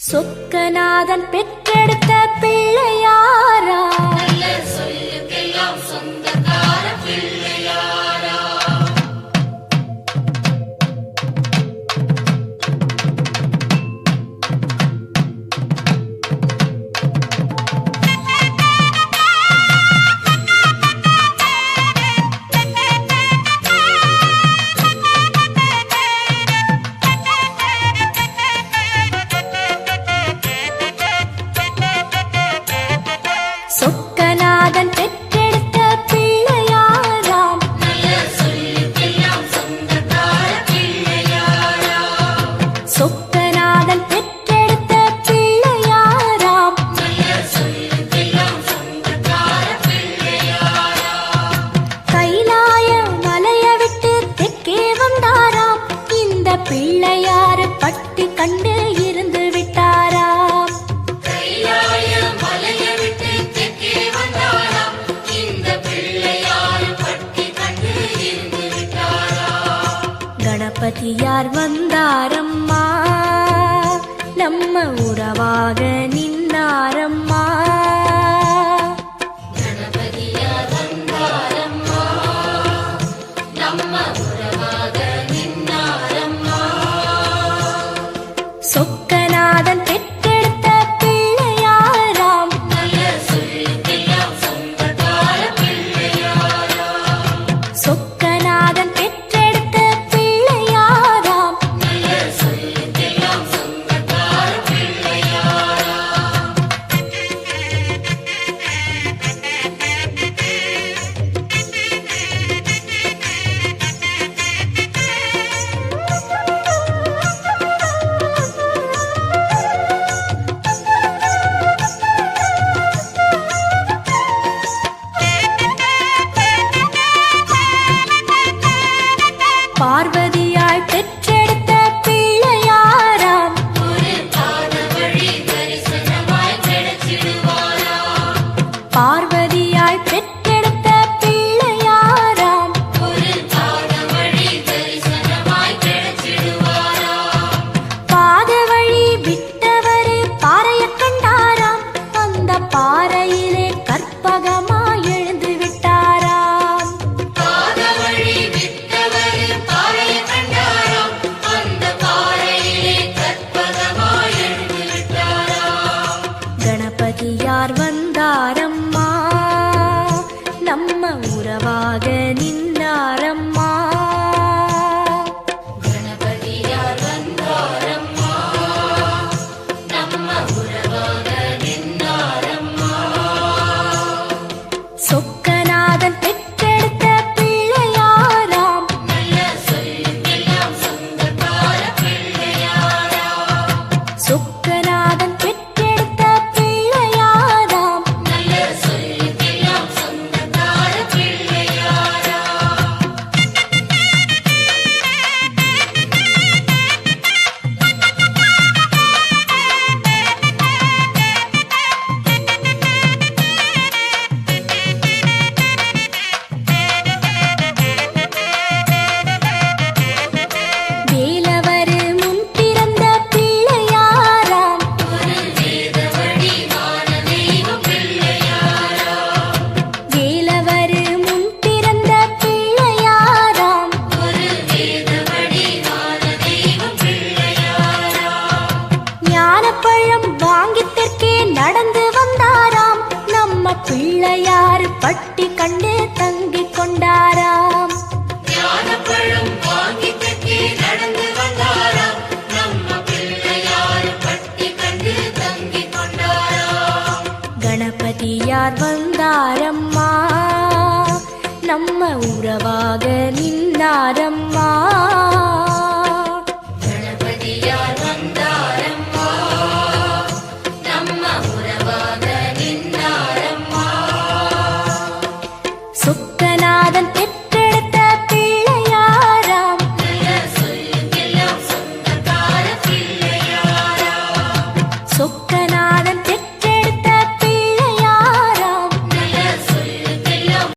சொக்கநாதன் பெற்றெடுத்த பிள்ளையாரா, சொல்லுக்கெல்லாம் சொந்தக்கார பிள்ளையாரா. சொக்கநாதன் பெற்றெடுத்த பிள்ளையாராம், சொல்லுக்கெல்லாம் சொந்தக்கார பிள்ளையாரா. சொக்கநாதன் பெற்றெடுத்த பிள்ளையாராம், சொல்லுக்கெல்லாம் சொந்தக்கார பிள்ளையாரா. கைலாய மலைய விட்டு தெற்கே வந்தாராம், இந்த பிள்ளையாரு பட்டி கண்டு இருந்து விட்டாராம். கைலாய மலையை விட்டு தெற்கே வந்தாராம், இந்த பிள்ளையாரு பட்டி கண்டு இருந்து விட்டாராம். கணபதியார் வந்தாரம்மா, நம்ம உறவாக நின்னாரம்மா. கணபதியார் வந்தாரம்மா, நம்ம உறவாக நின்னாரம்மா. சொக்கநாதன் பெற்றெடுத்த பிள்ளையாராம், சொல்லுக்கெல்லாம் சொந்தக்கார பிள்ளையாரா. சொக்கநாதன் பெற்றெடுத்த பிள்ளையாராம், சொல்லுக்கெல்லாம் சொந்தக்கார பிள்ளையாரா. பார்வதியாய் பெற்றெடுத்த பிள்ளையாராம், ஒரு பாத வழி தரிசனமாய் கிடைச்சிடுவாரா. பார்வதியாய் பெற்றெடுத்த பிள்ளையாராம், ஒரு பாத வழி தரிசனமாய் கிடைச்சிடுவாரா. பாத வழி விட்டவரு பாறைய கண்டாராம், அந்த பாறையிலே கற்பகமாய் எழுந்து விட்டாராம். பாத வழி விட்டவர் பாறையை கண்டாராம், அந்த பாறையிலே கற்பகமாய் எழுந்து விட்டாராம். கணபதியார் வந்தாரம்மா, நம்ம உறவாக நின்னாரம்மா. கணபதியார் வந்தாரம்மா, நம்ம உறவாக நின்னாரம்மா. சொக்கநாதன் பெற்றெடுத்த பிள்ளையாராம், சொல்லுக்கெல்லாம் சொந்தக்கார பிள்ளையாரா. சொக்கநாதன் பெற்றெடுத்த பிள்ளையாராம், சொல்லுக்கெல்லாம் சொந்தக்கார பிள்ளையாரா. வேலவரு முன் பிறந்த பிள்ளையாராம், ஒரு வேத வடிவான தெய்வம் பிள்ளையாரா. வேலவரு முன் பிறந்த பிள்ளையாராம், ஒரு வேத வடிவான தெய்வம் பிள்ளையாரா. ஞானப்பழம் வாங்கி தெற்கே நடந்து வந்தாராம், நம்ம பிள்ளையாரு பட்டி கண்டு தங்கிக் கொண்டாராம். ஞானப்பழம் வாங்கி தெற்கே நடந்து வந்தாராம், நம்ம பிள்ளையாரு பட்டி கண்டு தங்கிக் கொண்டாராம். கணபதியார் வந்தாரம்மா, நம்ம உறவாக நின்னாரம்மா.